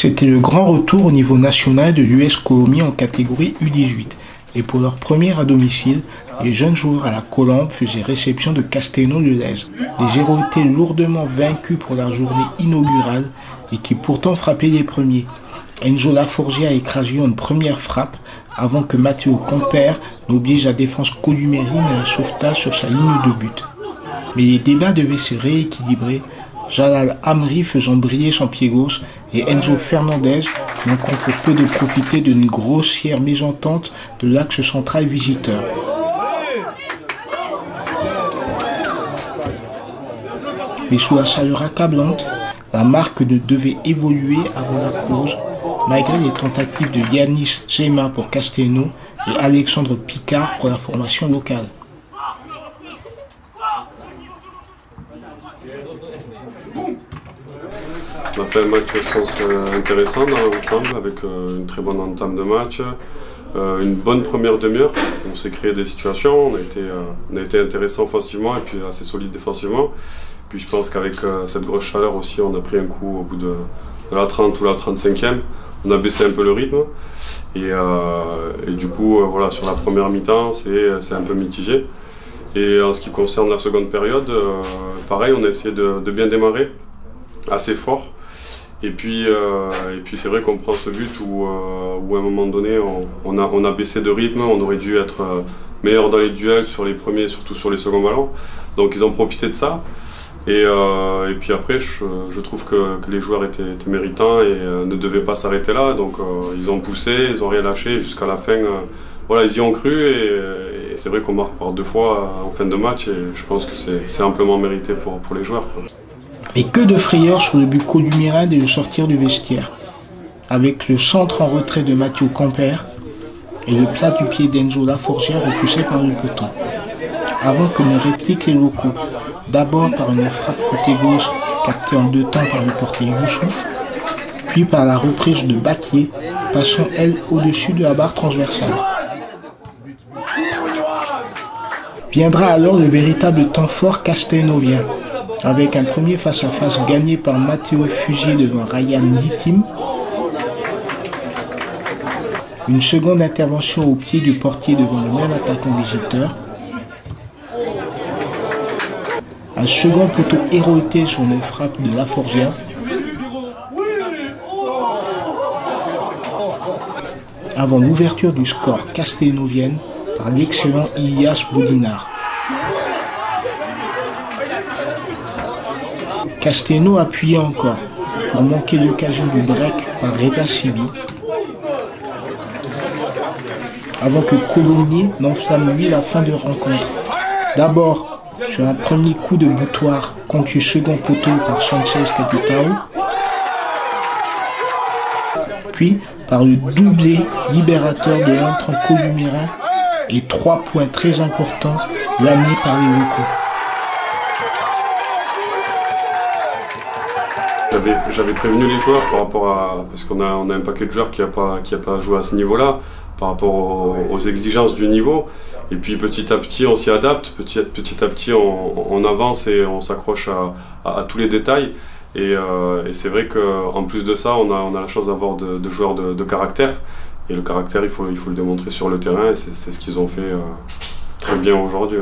C'était le grand retour au niveau national de l'US Colomiers en catégorie U18. Et pour leur première à domicile, les jeunes joueurs à la Colombe faisaient réception de Castelnau-le-Lez. Des Gérotais lourdement vaincus pour leur journée inaugurale et qui pourtant frappaient les premiers. Enzo Laforgia a écrasé une première frappe avant que Matteo Compère n'oblige la défense columérine à un sauvetage sur sa ligne de but. Mais les débats devaient se rééquilibrer, Jalal Amri faisant briller son pied gauche et Enzo Fernandez manquant pour peu de profiter d'une grossière mésentente de l'axe central visiteur. Mais sous la chaleur accablante, la marque ne devait évoluer avant la pause, malgré les tentatives de Yanis Tchema pour Castelnau et Alexandre Picard pour la formation locale. On a fait un match, je pense, intéressant dans l'ensemble, avec une très bonne entame de match, une bonne première demi-heure. On s'est créé des situations, on a été intéressant offensivement et puis assez solide défensivement. Puis je pense qu'avec cette grosse chaleur aussi, on a pris un coup au bout de la 30 ou la 35e. On a baissé un peu le rythme et du coup, voilà, sur la première mi-temps, c'est un peu mitigé. Et en ce qui concerne la seconde période, pareil, on a essayé de bien démarrer, assez fort. Et puis c'est vrai qu'on prend ce but où à un moment donné, on a baissé de rythme, on aurait dû être meilleur dans les duels sur les premiers, surtout sur les seconds ballons. Donc ils ont profité de ça. Et puis après, je trouve que les joueurs étaient méritants et ne devaient pas s'arrêter là. Donc ils ont poussé, ils n'ont rien lâché jusqu'à la fin. Voilà, ils y ont cru et c'est vrai qu'on marque par 2 fois en fin de match et je pense que c'est amplement mérité pour les joueurs, quoi. Mais que de frayeur sur le but columérin de le sortir du vestiaire. Avec le centre en retrait de Matteo Compère et le plat du pied d'Enzo Laforgia repoussé par le poteau. Avant que ne répliquent les locaux, d'abord par une frappe côté gauche captée en 2 temps par le portier Youssouf, puis par la reprise de Baquier, passant elle au-dessus de la barre transversale. Viendra alors le véritable temps fort castelnauvien, avec un premier face-à-face gagné par Matteo Fusier devant Ryan Littim, une seconde intervention au pied du portier devant le même attaquant visiteur, un second poteau héroïté sur une frappe de Laforgia, avant l'ouverture du score castelnauvienne par l'excellent Ilias Boudinar. Castelnau appuyait encore pour manquer l'occasion du break par Reda Sibi, avant que Colomiers n'enflamme lui la fin de rencontre. D'abord sur un premier coup de boutoir contre le second poteau par Sanchez Capitao, puis par le doublé libérateur de l'entrant columérin et 3 points très importants l'année par les locaux. J'avais prévenu les joueurs par rapport à... Parce qu'on a un paquet de joueurs qui a pas joué à ce niveau-là, par rapport aux exigences du niveau. Et puis petit à petit, on s'y adapte, petit à petit, on avance et on s'accroche à tous les détails. Et c'est vrai qu'en plus de ça, on a la chance d'avoir de joueurs de caractère. Et le caractère, il faut le démontrer sur le terrain et c'est ce qu'ils ont fait très bien aujourd'hui.